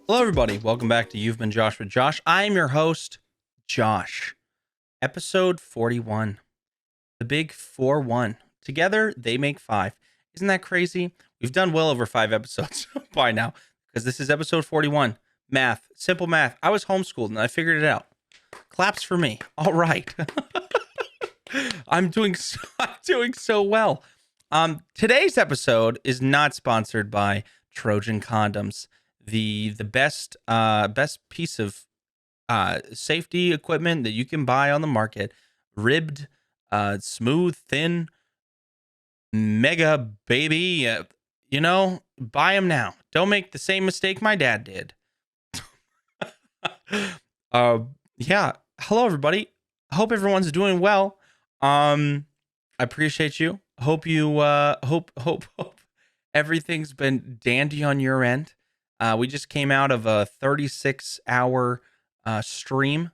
Hello, everybody. Welcome back to You've Been Josh with Josh. I'm your host, Josh. Episode 41. The big 4-1. Together, they make 5. Isn't that crazy? We've done well over 5 episodes by now because this is episode 41. Math. Simple math. I was homeschooled and I figured it out. Claps for me. All right. I'm doing so well. Today's episode is not sponsored by Trojan condoms. The best piece of safety equipment that you can buy on the market, ribbed, smooth, thin, mega baby. Buy them now. Don't make the same mistake my dad did. Yeah. Hello, everybody. I hope everyone's doing well. I appreciate you. Hope you hope everything's been dandy on your end. We just came out of a 36-hour stream,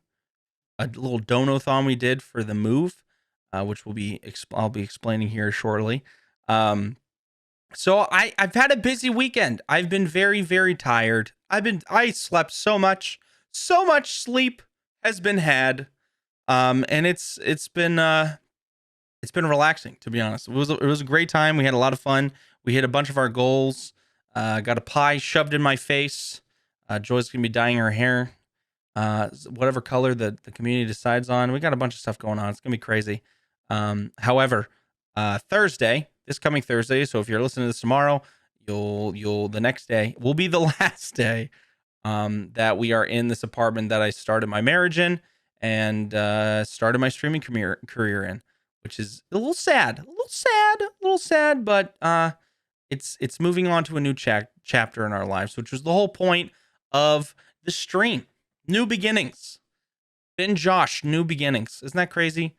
a little donathon we did for the move, which I'll be explaining here shortly. So I've had a busy weekend. I've been very, very tired. I slept so much sleep has been had, and it's been relaxing, to be honest. It was a great time. We had a lot of fun. We hit a bunch of our goals. Got a pie shoved in my face. Joy's gonna be dyeing her hair, whatever color the community decides on. We got a bunch of stuff going on. It's gonna be crazy. However, this coming Thursday. So if you're listening to this tomorrow, the next day will be the last day that we are in this apartment that I started my marriage in and started my streaming career in, which is a little sad, but it's moving on to a new chapter in our lives, which was the whole point of the stream. New beginnings. Ben Josh, new beginnings. Isn't that crazy?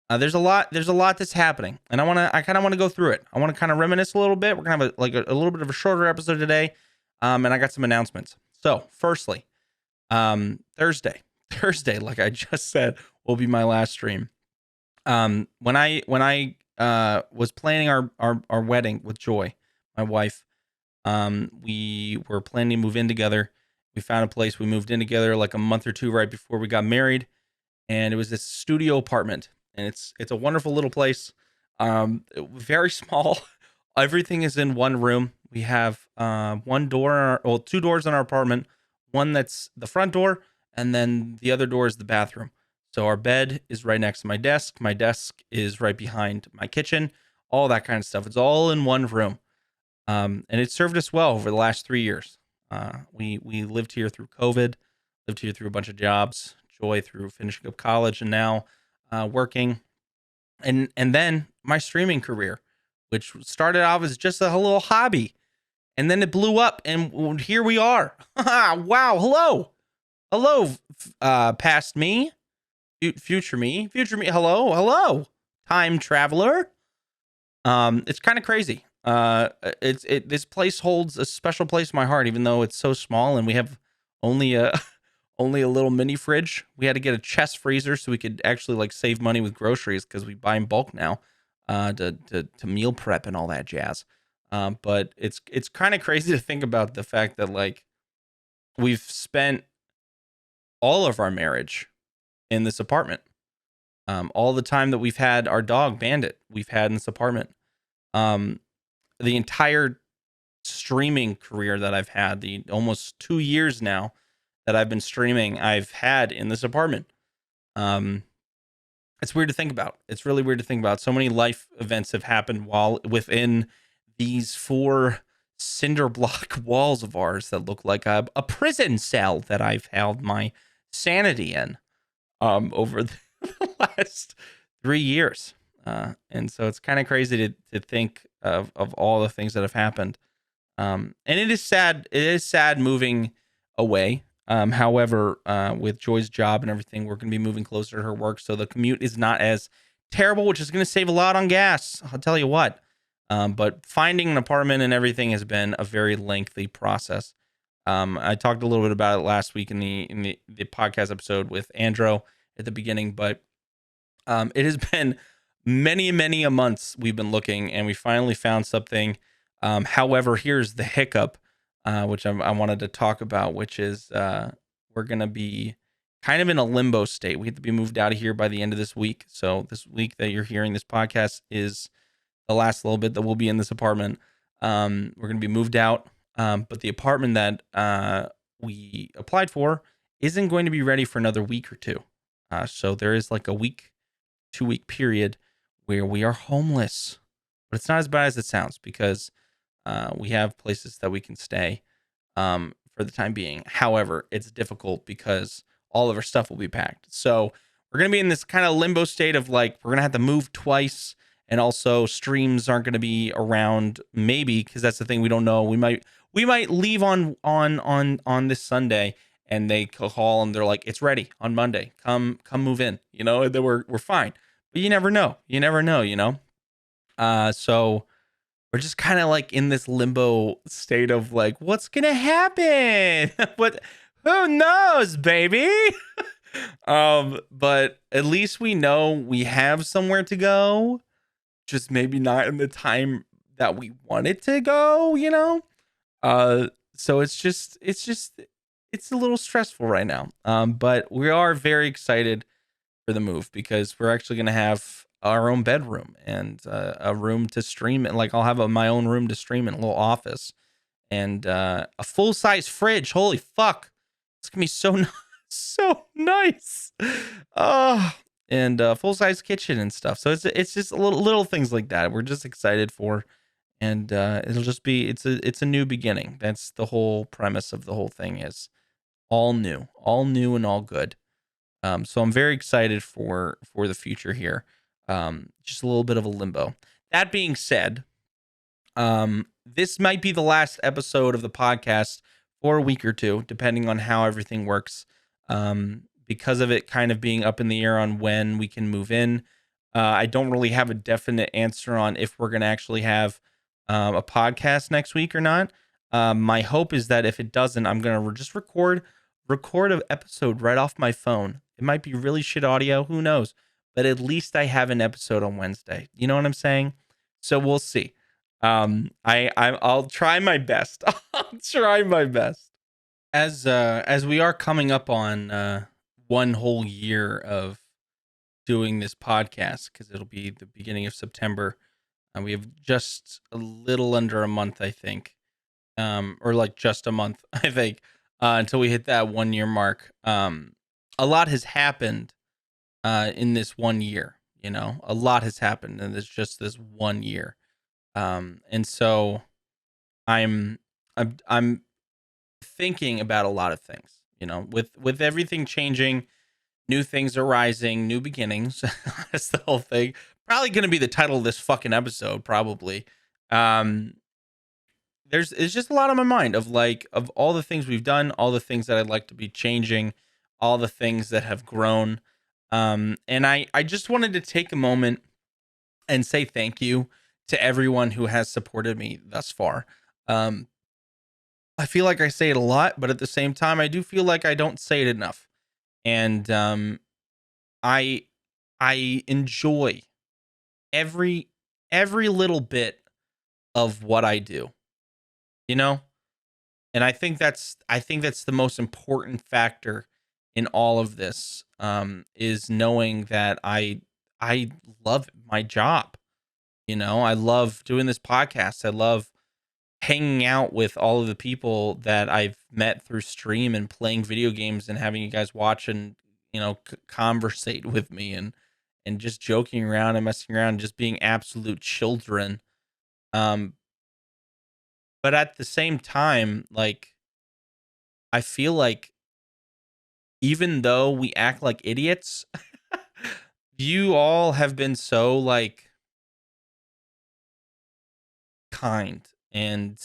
There's a lot that's happening, and I kind of want to go through it. I want to kind of reminisce a little bit. We're gonna have a little bit of a shorter episode today, and I got some announcements. So, firstly, Thursday, like I just said, will be my last stream. When I was planning our wedding with Joy, my wife, we were planning to move in together. We found a place. We moved in together like a month or two right before we got married, and it was this studio apartment, and it's a wonderful little place. Very small. Everything is in one room. We have two doors in our apartment. One that's the front door, and then the other door is the bathroom. So our bed is right next to my desk. My desk is right behind my kitchen. All that kind of stuff. It's all in one room. And it served us well over the last 3 years. We lived here through COVID, lived here through a bunch of jobs, Joy through finishing up college, and now working. And then my streaming career, which started off as just a little hobby. And then it blew up, and here we are. Wow, hello, past me, future me, hello, time traveler. It's kind of crazy. This place holds a special place in my heart, even though it's so small, and we have only a little mini fridge. We had to get a chest freezer so we could actually save money with groceries because we buy in bulk now, to meal prep and all that jazz. But it's kind of crazy to think about the fact that we've spent all of our marriage in this apartment. All the time that we've had our dog Bandit, we've had in this apartment. The entire streaming career that I've had, the almost 2 years now that I've been streaming, I've had in this apartment. It's weird to think about. It's really weird to think about. So many life events have happened while within these 4 cinder block walls of ours that look like a prison cell that I've held my sanity in over the last 3 years. And so it's kind of crazy to think of all the things that have happened. And it is sad. It is sad moving away. However, with Joy's job and everything, we're going to be moving closer to her work. So the commute is not as terrible, which is going to save a lot on gas. I'll tell you what. But finding an apartment and everything has been a very lengthy process. I talked a little bit about it last week in the podcast episode with Andro at the beginning, but it has been many a months we've been looking, and we finally found something. However, here's the hiccup. which I wanted to talk about, which is we're gonna be kind of in a limbo state. We have to be moved out of here by the end of this week. So this week that you're hearing this podcast is the last little bit that we'll be in this apartment. We're gonna be moved out, but the apartment that we applied for isn't going to be ready for another week or two. So there is like a week, 2 week period where we are homeless, but it's not as bad as it sounds because we have places that we can stay for the time being. However, it's difficult because all of our stuff will be packed. So we're going to be in this kind of limbo state of like, we're going to have to move twice. And also streams aren't going to be around maybe, because that's the thing. We don't know. We might leave on this Sunday and they call and they're like, it's ready on Monday. Come move in, and then we're fine. But you never know. So we're just kind of like in this limbo state of like, what's gonna happen? What? Who knows, baby? But at least we know we have somewhere to go. Just maybe not in the time that we want it to go. So it's a little stressful right now. But we are very excited for the move because we're actually gonna have our own bedroom and a room to stream it. Like I'll have my own room to stream in, a little office, and a full size fridge. Holy fuck, it's gonna be so nice, so nice. And a full size kitchen and stuff. So it's just little things like that we're just excited for, and it'll just be it's a new beginning. That's the whole premise of the whole thing, is all new and all good. So I'm very excited for the future here. Just a little bit of a limbo. That being said, this might be the last episode of the podcast for a week or two, depending on how everything works. Because of it kind of being up in the air on when we can move in. I don't really have a definite answer on if we're going to actually have a podcast next week or not. My hope is that if it doesn't, I'm going to just record an episode right off my phone. It might be really shit audio, who knows? But at least I have an episode on Wednesday. You know what I'm saying? So we'll see. I'll try my best. I'll try my best. As we are coming up on one whole year of doing this podcast, because it'll be the beginning of September, and we have just a little under a month, I think, or like just a month, I think, until we hit that 1 year mark. A lot has happened in this 1 year. A lot has happened, and it's just this 1 year. And so I'm thinking about a lot of things. With everything changing, new things are rising, new beginnings. That's the whole thing. Probably going to be the title of this fucking episode. Probably. It's just a lot on my mind of all the things we've done, all the things that I'd like to be changing, all the things that have grown. And I just wanted to take a moment and say thank you to everyone who has supported me thus far. I feel like I say it a lot, but at the same time, I do feel like I don't say it enough. And I enjoy every little bit of what I do, you know? And I think that's the most important factor in all of this, is knowing that I love my job. I love doing this podcast. I love hanging out with all of the people that I've met through stream and playing video games and having you guys watch and conversate with me and just joking around and messing around and just being absolute children. But at the same time, like, I feel like even though we act like idiots, you all have been so like kind and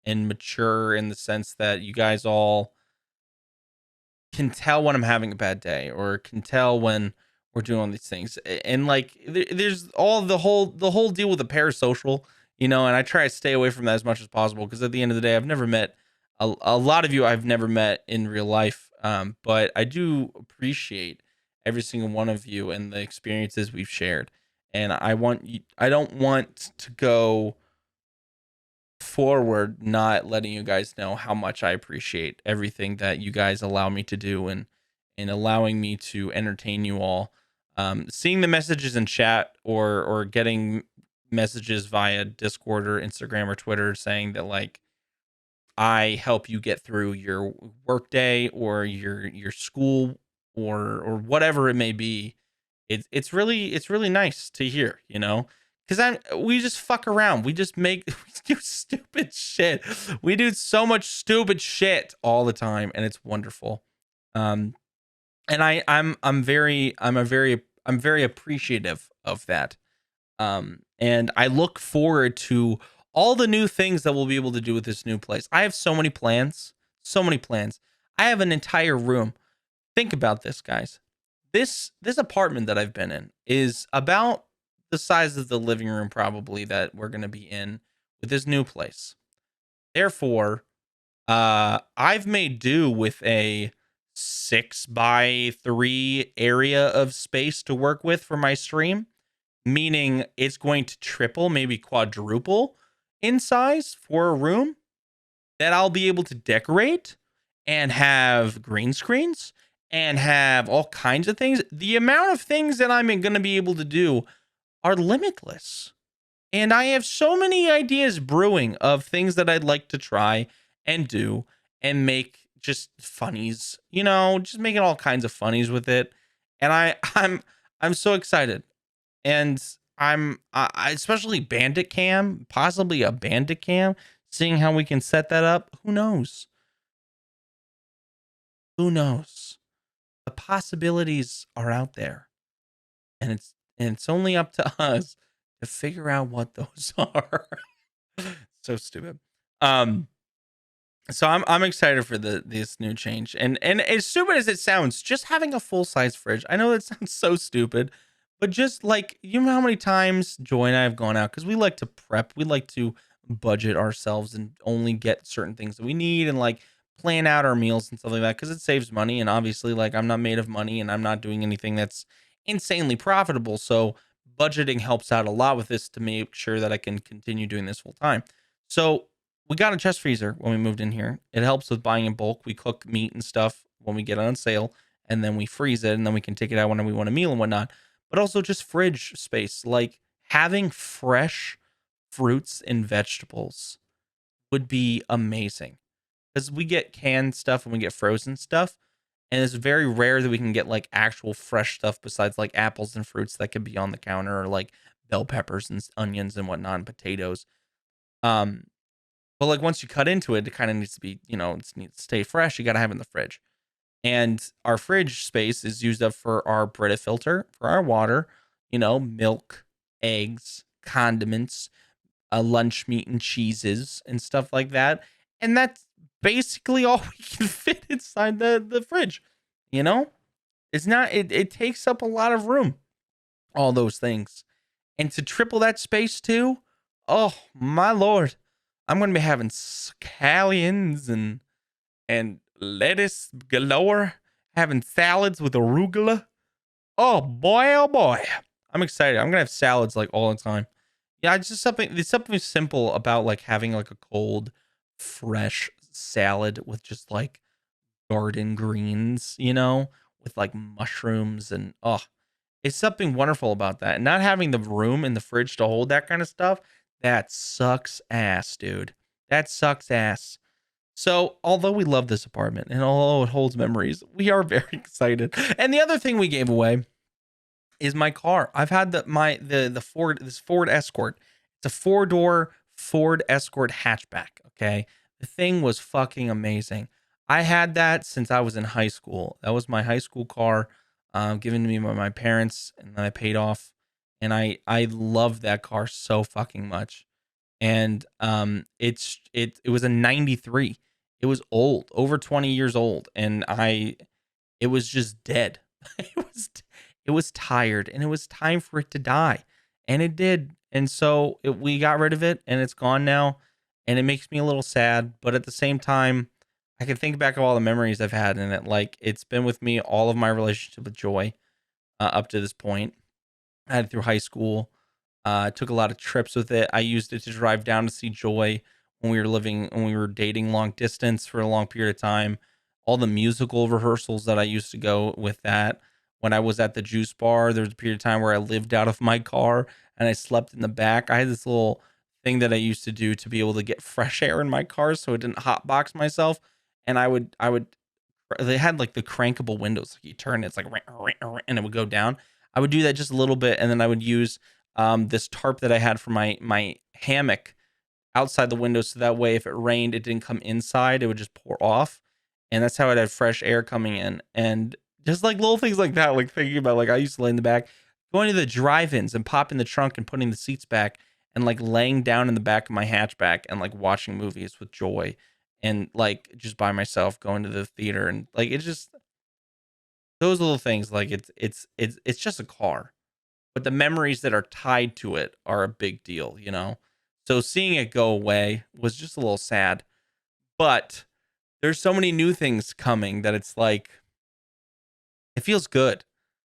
mature in the sense that you guys all can tell when I'm having a bad day or can tell when we're doing all these things. And like there's all the whole deal with the parasocial, and I try to stay away from that as much as possible because at the end of the day I've never met a lot of you. I've never met in real life, but I do appreciate every single one of you and the experiences we've shared. And I don't want to go forward not letting you guys know how much I appreciate everything that you guys allow me to do, and allowing me to entertain you all. Seeing the messages in chat, or getting messages via Discord or Instagram or Twitter saying that, like, I help you get through your workday or your school, or whatever it may be. It's really nice to hear, because we just fuck around. We just make we do stupid shit. We do so much stupid shit all the time, and it's wonderful. Um, and I'm very appreciative of that. And I look forward to all the new things that we'll be able to do with this new place. I have so many plans, so many plans. I have an entire room. Think about this, guys. This apartment that I've been in is about the size of the living room, probably, that we're going to be in with this new place. Therefore, I've made do with a 6 by 3 area of space to work with for my stream, meaning it's going to triple, maybe quadruple in size for a room that I'll be able to decorate and have green screens and have all kinds of things. The amount of things that I'm going to be able to do are limitless. And I have so many ideas brewing of things that I'd like to try and do and make just funnies, just making all kinds of funnies with it. And I'm so excited. And I especially Bandit Cam, possibly a Bandit Cam, seeing how we can set that up. Who knows? Who knows? The possibilities are out there, and it's only up to us to figure out what those are. So stupid. Um, so I'm excited for this new change, and as stupid as it sounds, just having a full size fridge. I know that sounds so stupid, but just like, you know how many times Joy and I have gone out, because we like to prep, we like to budget ourselves and only get certain things that we need, and like plan out our meals and stuff like that, because it saves money. And obviously, like, I'm not made of money, and I'm not doing anything that's insanely profitable. So budgeting helps out a lot with this to make sure that I can continue doing this full time. So we got a chest freezer when we moved in here. It helps with buying in bulk. We cook meat and stuff when we get it on sale, and then we freeze it, and then we can take it out whenever we want a meal and whatnot. But also just fridge space, like having fresh fruits and vegetables would be amazing, because we get canned stuff and we get frozen stuff, and it's very rare that we can get like actual fresh stuff besides like apples and fruits that could be on the counter, or like bell peppers and onions and whatnot, and potatoes. Um, but like once you cut into it, it kind of needs to be, it needs to stay fresh. You got to have it in the fridge. And our fridge space is used up for our Brita filter, for our water, milk, eggs, condiments, lunch meat and cheeses and stuff like that. And that's basically all we can fit inside the fridge. It's not, it takes up a lot of room, all those things. And to triple that space too, oh my Lord, I'm going to be having scallions and lettuce galore, having salads with arugula. Oh boy, oh boy. I'm excited. I'm gonna have salads like all the time. Yeah, there's something simple about like having like a cold, fresh salad with just like garden greens, with like mushrooms, and it's something wonderful about that. And not having the room in the fridge to hold that kind of stuff, that sucks ass, dude. That sucks ass. So, although we love this apartment and although it holds memories, we are very excited. And the other thing we gave away is my car. I've had this Ford Escort. It's a 4-door Ford Escort hatchback. Okay, the thing was fucking amazing. I had that since I was in high school. That was my high school car, given to me by my parents, and then I paid off. And I love that car so fucking much. And it was a 93. It was old, over 20 years old, and it was just dead. it was it was tired, and it was time for it to die, and it did. And so we got rid of it, and it's gone now, and it makes me a little sad, but at the same time, I can think back of all the memories I've had in it. Like, it's been with me all of my relationship with Joy, up to this point. I had it through high school. I took a lot of trips with it. I used it to drive down to see Joy when we were dating long distance for a long period of time. All the musical rehearsals that I used to go with that. When I was at the juice bar, there was a period of time where I lived out of my car and I slept in the back. I had this little thing that I used to do to be able to get fresh air in my car so it didn't hotbox myself. And they had like the crankable windows. Like you turn it, it's like and it would go down. I would do that just a little bit, and then I would use this tarp that I had for my hammock outside the window, so that way if it rained, it didn't come inside; it would just pour off, and that's how I'd have fresh air coming in. And just like little things like that, like thinking about like I used to lay in the back, going to the drive-ins and popping the trunk and putting the seats back, and like laying down in the back of my hatchback and like watching movies with joy, and like just by myself going to the theater, and like it's just those little things. Like it's just a car, but the memories that are tied to it are a big deal, you know? So seeing it go away was just a little sad, but there's so many new things coming that it's like, it feels good,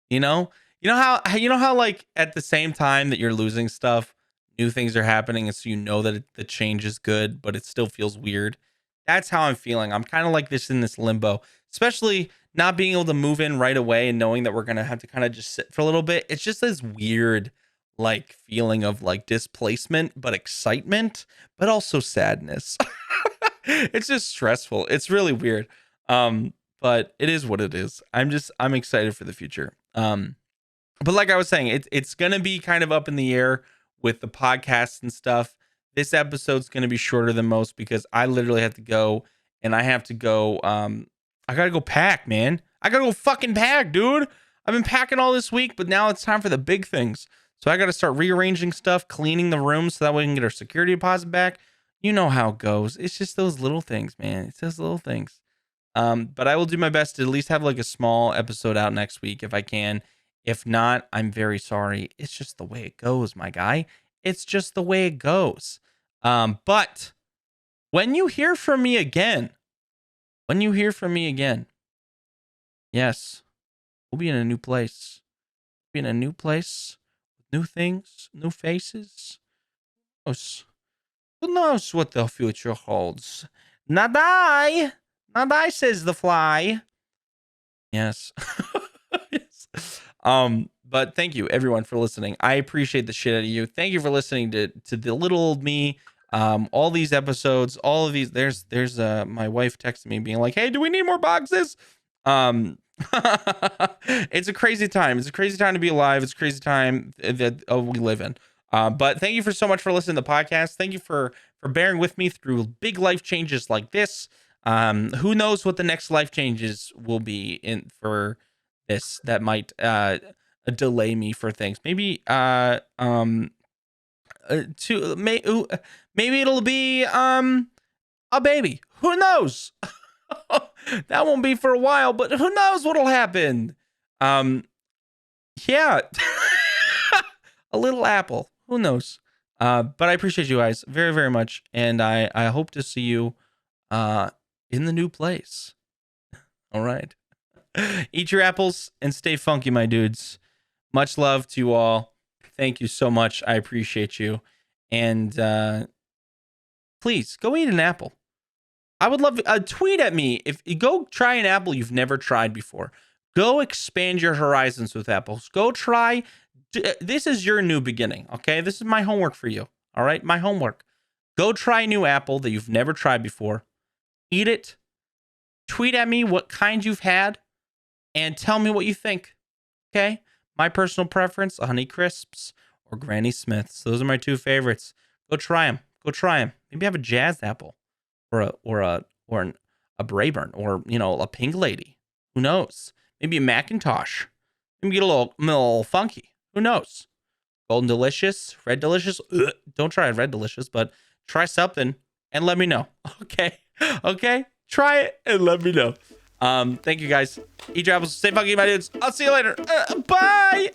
you know? You know how like at the same time that you're losing stuff, new things are happening, and so you know that the change is good, but it still feels weird. That's how I'm feeling. I'm kind of like this in this limbo, especially not being able to move in right away and knowing that we're gonna have to kind of just sit for a little bit. It's just this weird like feeling of like displacement, but excitement, but also sadness. It's just stressful. It's really weird. But it is what it is. I'm excited for the future. But like I was saying, it's gonna be kind of up in the air with the podcast and stuff. This episode's gonna be shorter than most because I literally have to go, and I have to go. I gotta go pack, man. I gotta go fucking pack, dude. I've been packing all this week, but now it's time for the big things. So I gotta start rearranging stuff, cleaning the room so that we can get our security deposit back. You know how it goes. It's just those little things, man. It's those little things. But I will do my best to at least have like a small episode out next week if I can. If not, I'm very sorry. It's just the way it goes, my guy. It's just the way it goes. But when you hear from me again, yes, we'll be in a new place. We'll be in a new place, new things, new faces. Who knows what the future holds? Not I. Not I, says the fly. Yes. Yes. But thank you everyone for listening. I appreciate the shit out of you. Thank you for listening to the little old me. All these episodes, all of these. There's my wife texted me being like, "Hey, do we need more boxes?" It's a crazy time. It's a crazy time to be alive. It's a crazy time that we live in. But thank you for so much for listening to the podcast. Thank you for bearing with me through big life changes like this. Who knows what the next life changes will be in for this that might delay me for things. Maybe maybe it'll be a baby. Who knows? That won't be for a while, but who knows what'll happen? Yeah. A little apple. Who knows? But I appreciate you guys very, very much, and I hope to see you in the new place. All right. Eat your apples and stay funky, my dudes. Much love to you all. Thank you so much. I appreciate you. And please go eat an apple. I would love tweet at me if you go try an apple you've never tried before. Go expand your horizons with apples. Go try. This is your new beginning. Okay, this is my homework for you. All right, my homework. Go try a new apple that you've never tried before. Eat it. Tweet at me what kind you've had, and tell me what you think. Okay, my personal preference: Honey Crisps or Granny Smiths. Those are my two favorites. Go try them. Go try them. Maybe have a jazzed apple, or a Brayburn, or a Pink Lady. Who knows? Maybe a Macintosh. Maybe get a little funky. Who knows? Golden Delicious, Red Delicious. Ugh, don't try Red Delicious, but try something and let me know. Okay. Okay. Try it and let me know. Thank you guys. Eat your apples. Stay funky, my dudes. I'll see you later. Bye.